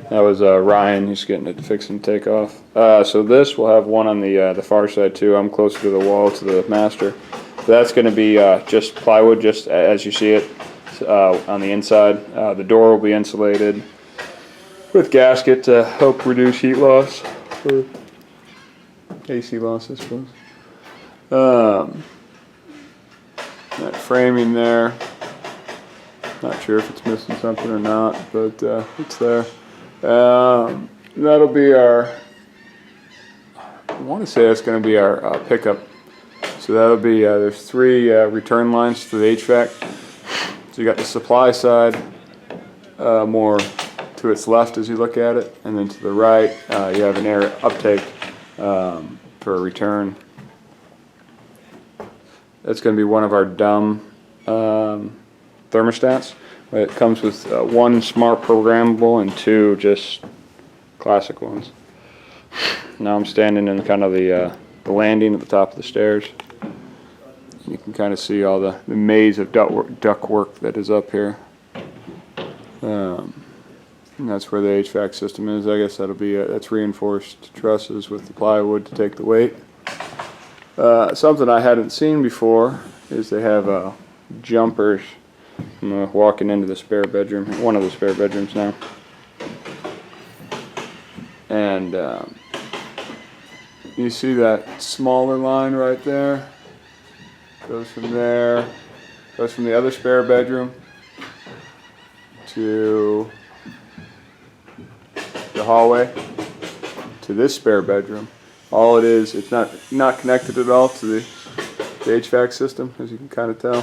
That was Ryan. He's getting it fixing to take off. So this will have one on the far side too. I'm closer to the wall to the master. So that's going to be just plywood, just as you see it on the inside. The door will be insulated with gasket to help reduce heat loss or AC loss, I suppose. That framing there. Not sure if it's missing something or not, but it's there. That'll be our, I want to say that's going to be our pickup. So that'll be, there's 3 return lines to the HVAC. So you got the supply side more to its left as you look at it, and then to the right you have an air uptake for a return. That's going to be one of our dumb thermostats. It comes with 1 smart programmable and 2 just classic ones. Now I'm standing in kind of the landing at the top of the stairs. You can kind of see all the maze of duct work that is up here. And that's where the HVAC system is. I guess that'll be that's reinforced trusses with the plywood to take the weight. Something I hadn't seen before is they have jumpers. I'm walking into the spare bedroom, one of the spare bedrooms now, and you see that smaller line right there, goes from there, goes from the other spare bedroom to the hallway to this spare bedroom. All it is, it's not connected at all to the HVAC system, as you can kind of tell.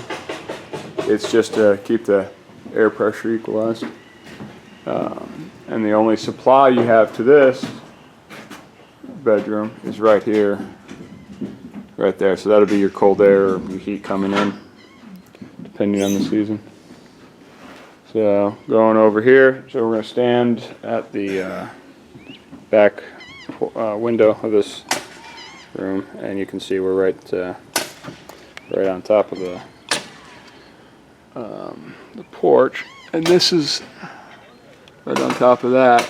It's just to keep the air pressure equalized. And the only supply you have to this bedroom is right here, right there. So that'll be your cold air or your heat coming in, depending on the season. So going over here, so we're going to stand at the back window of this room, and you can see we're right on top of the porch, and this is right on top of that.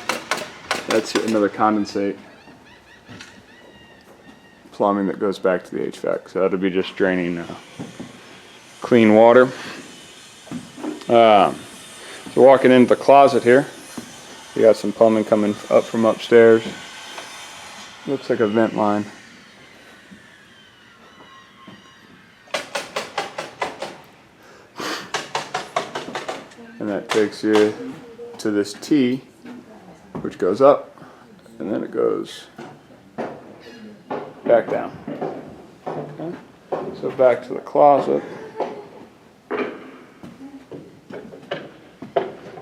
That's another condensate plumbing that goes back to the HVAC, so that'll be just draining clean water. So walking into the closet here, you got some plumbing coming up from upstairs. Looks like a vent line. And that takes you to this T, which goes up, and then it goes back down. Okay. So back to the closet.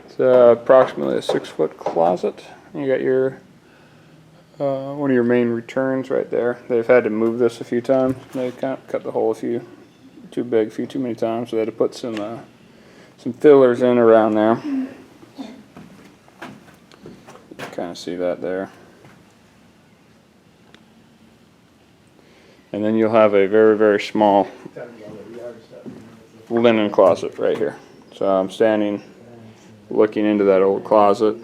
It's approximately a 6-foot closet. You got your one of your main returns right there. They've had to move this a few times. They cut the hole too many times, so they had to put some fillers in around there. You kind of see that there. And then you'll have a very, very small linen closet right here. So I'm standing looking into that old closet.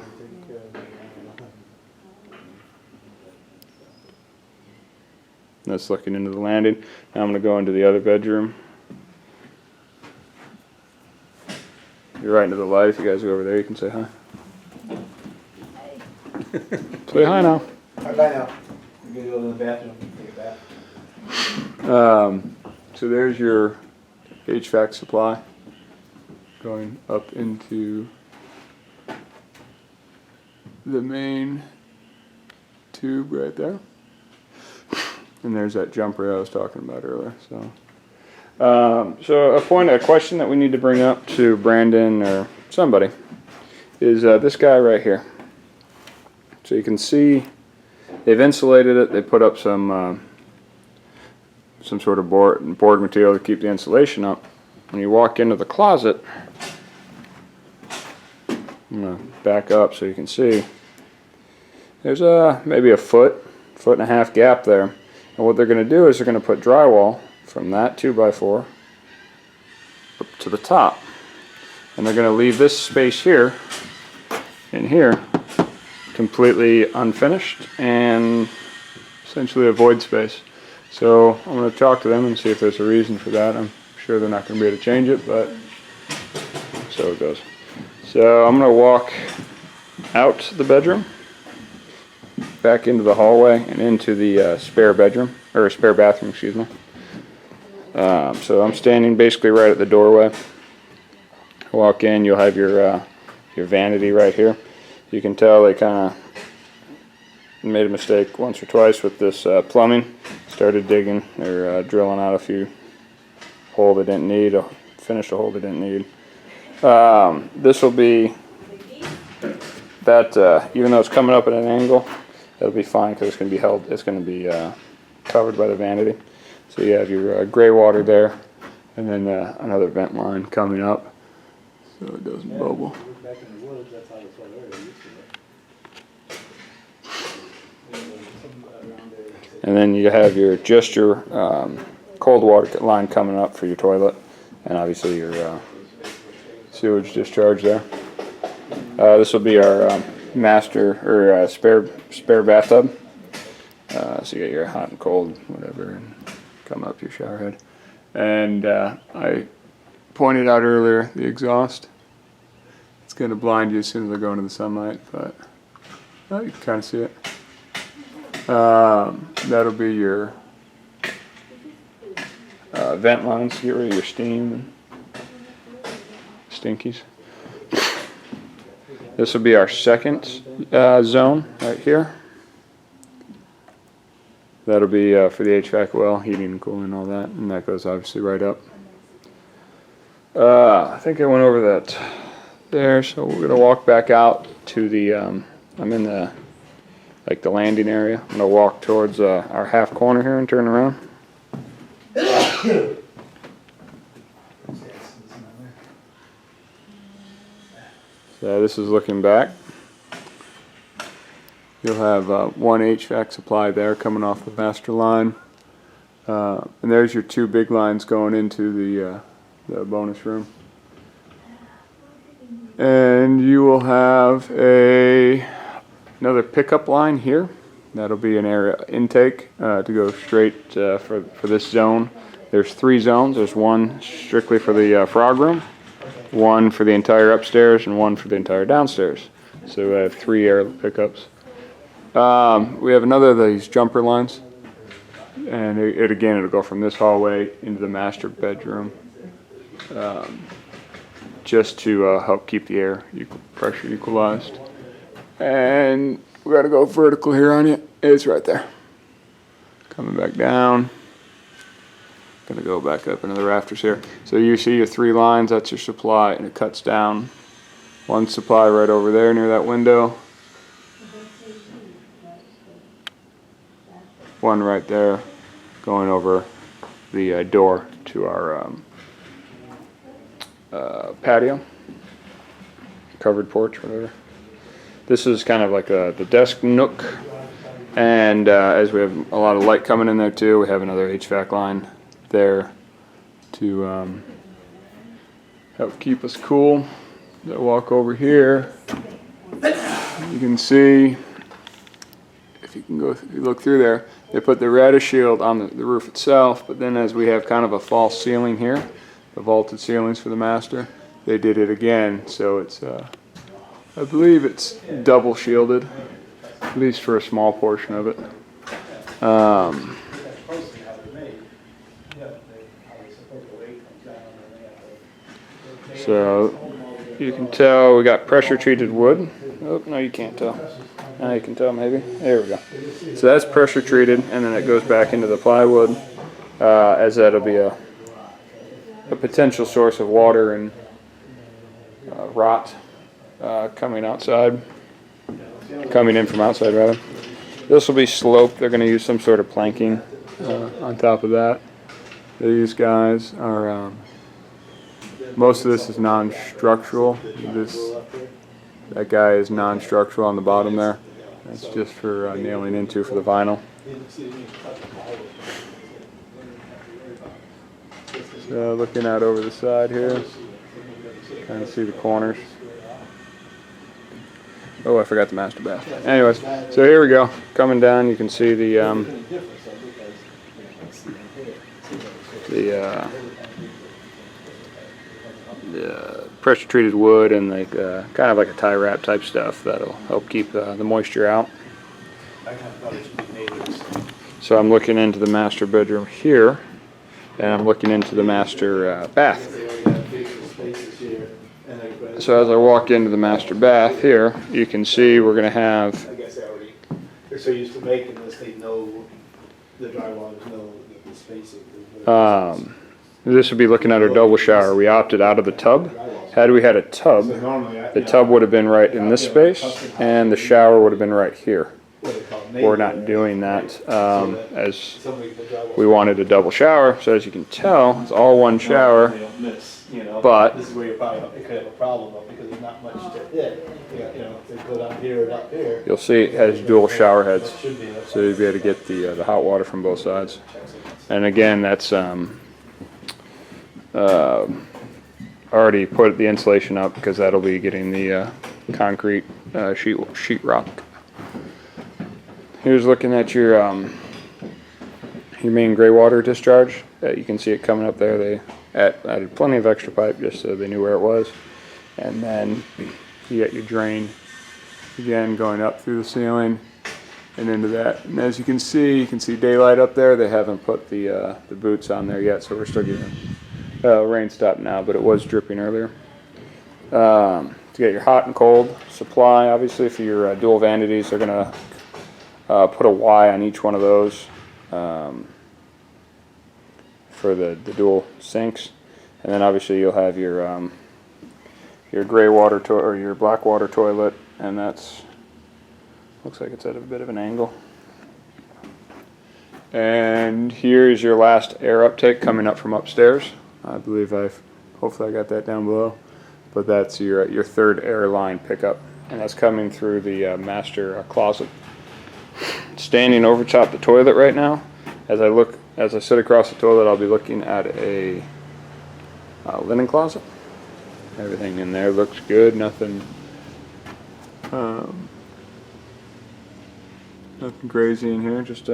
That's looking into the landing. Now I'm going to go into the other bedroom. You're right into the light. If you guys go over there, you can say hi. Say hi now. Bye now. We're going to go to the bathroom. Take a bath. So there's your HVAC supply going up into the main tube right there. And there's that jumper I was talking about earlier. So a question that we need to bring up to Brandon or somebody is this guy right here. So you can see they've insulated it. They put up some sort of board material to keep the insulation up. When you walk into the closet, I'm going to back up so you can see. There's maybe a foot and a half gap there. And what they're going to do is they're going to put drywall from that 2x4 up to the top. And they're going to leave this space here and here completely unfinished and essentially a void space. So I'm going to talk to them and see if there's a reason for that. I'm sure they're not going to be able to change it, but so it goes. So I'm going to walk out the bedroom, back into the hallway, and into the spare bedroom, or spare bathroom, excuse me. So I'm standing basically right at the doorway. Walk in, you'll have your vanity right here. You can tell they kind of made a mistake once or twice with this plumbing. Started digging or drilling out a few hole they didn't need, finished a hole they didn't need. This will be that even though it's coming up at an angle, it'll be fine because it's going to be held. It's going to be covered by the vanity. So you have your gray water there, and then another vent line coming up, so it doesn't bubble. Back in the woods, that's how this whole area used to be. And then you have your cold water line coming up for your toilet, and obviously your sewage discharge there. This will be our master or spare bathtub. So you get your hot and cold, whatever, and come up your shower head. And I pointed out earlier the exhaust. It's going to blind you as soon as I go into the sunlight, but you can kind of see it. That'll be your vent lines to get rid of your steam and stinkies. This will be our second zone right here. That'll be for the HVAC well, heating and cooling and all that, and that goes obviously right up. I think I went over that there, so we're gonna walk back out to the. I'm in the the landing area. I'm gonna walk towards our half corner here and turn around. So this is looking back. You'll have one HVAC supply there coming off the master line. And there's your two big lines going into the bonus room. And you will have another pickup line here. That'll be an area intake to go straight for this zone. There's 3 zones. There's one strictly for the frog room, one for the entire upstairs, and one for the entire downstairs. So we have 3 air pickups. We have another of these jumper lines, and it'll go from this hallway into the master bedroom, just to help keep the air pressure equalized. And we got to go vertical here on you. It's right there. Coming back down. Gonna go back up into the rafters here. So you see your 3 lines. That's your supply, and it cuts down. One supply right over there near that window. One right there going over the door to our patio, covered porch, whatever. This is kind of like the desk nook, and as we have a lot of light coming in there too, we have another HVAC line there to help keep us cool. I walk over here, you can see, if you look through there, they put the radish shield on the roof itself, but then as we have kind of a false ceiling here, the vaulted ceilings for the master, they did it again, so it's I believe it's double shielded, at least for a small portion of it. So you can tell we got pressure treated wood. Oh, no, you can't tell. Now you can tell maybe. There we go. So that's pressure treated, and then it goes back into the plywood, as that'll be a potential source of water and rot coming in from outside rather. This will be sloped. They're going to use some sort of planking on top of that. These guys are most of this is non-structural. That guy is non-structural on the bottom there. That's just for nailing into for the vinyl. So looking out over the side here, kind of see the corners. Oh, I forgot the master bath. Anyways, so here we go. Coming down, you can see the pressure treated wood and like kind of like a tie wrap type stuff that'll help keep the moisture out. So I'm looking into the master bedroom here, and I'm looking into the master bath. So as I walk into the master bath here, you can see we're going to have. I guess they're so used to making this, they know the drywallers know the spacing. This would be looking at our double shower. We opted out of the tub. Had we had a tub, the tub would have been right in this space, and the shower would have been right here. We're not doing that as we wanted a double shower. So as you can tell, it's all one shower. But this is where you probably could have a problem because there's not much to hit. If they go down here and up here. You'll see it has dual shower heads, so you'll be able to get the hot water from both sides. And again, that's already put the insulation up because that'll be getting the concrete sheet rock. Here's looking at your main gray water discharge. You can see it coming up there. They added plenty of extra pipe just so they knew where it was. And then you got your drain again going up through the ceiling and into that. And as you can see daylight up there. They haven't put the boots on there yet, so we're still getting rain stopped now, but it was dripping earlier. To get your hot and cold supply, obviously for your dual vanities, they're gonna put a Y on each one of those for the dual sinks, and then obviously you'll have your gray water or your black water toilet, and that's looks like it's at a bit of an angle. And here is your last air uptake coming up from upstairs. I believe hopefully I got that down below, but that's your third air line pickup, and that's coming through the master closet. Standing over top the toilet right now, as I sit across the toilet, I'll be looking at a linen closet. Everything in there looks good. Nothing crazy in here. Just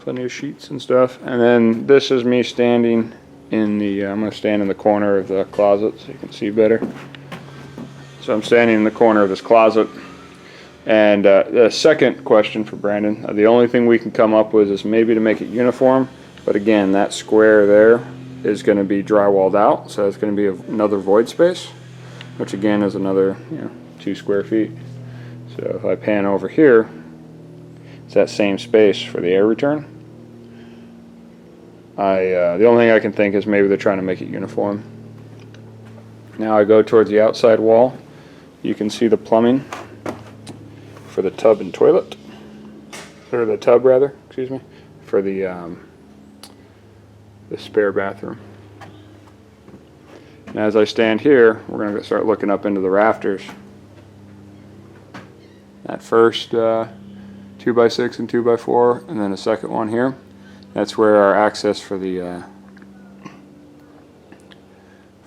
plenty of sheets and stuff. And then this is me standing in the. I'm going to stand in the corner of the closet so you can see better. So I'm standing in the corner of this closet. And the second question for Brandon, the only thing we can come up with is maybe to make it uniform, but again, that square there is going to be drywalled out, so it's going to be another void space, which again is another 2 square feet. So if I pan over here, it's that same space for the air return. The only thing I can think is maybe they're trying to make it uniform. Now I go towards the outside wall. You can see the plumbing for the tub and toilet, or the tub rather, excuse me, for the spare bathroom. And as I stand here, we're going to start looking up into the rafters. That first 2x6 and 2x4, and then a second one here. That's where our access for the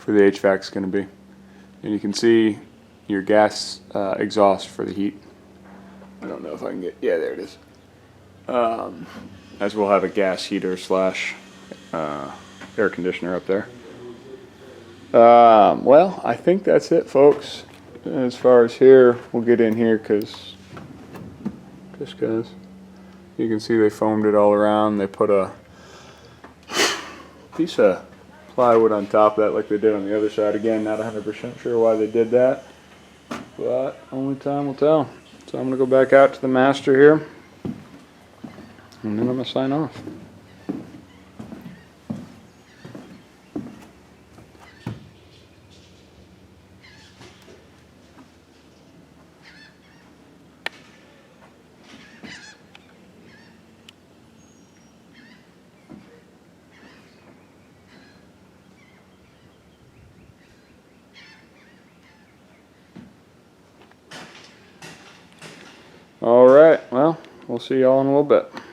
HVAC is going to be. And you can see your gas exhaust for the heat. I don't know if I can get, yeah, there it is. As we'll have a gas heater slash air conditioner up there. Well, I think that's it, folks. As far as here, we'll get in here because you can see they foamed it all around. They put a piece of plywood on top of that like they did on the other side. Again, not 100% sure why they did that, but only time will tell. So I'm going to go back out to the master here, and then I'm going to sign off. All right, well, we'll see y'all in a little bit.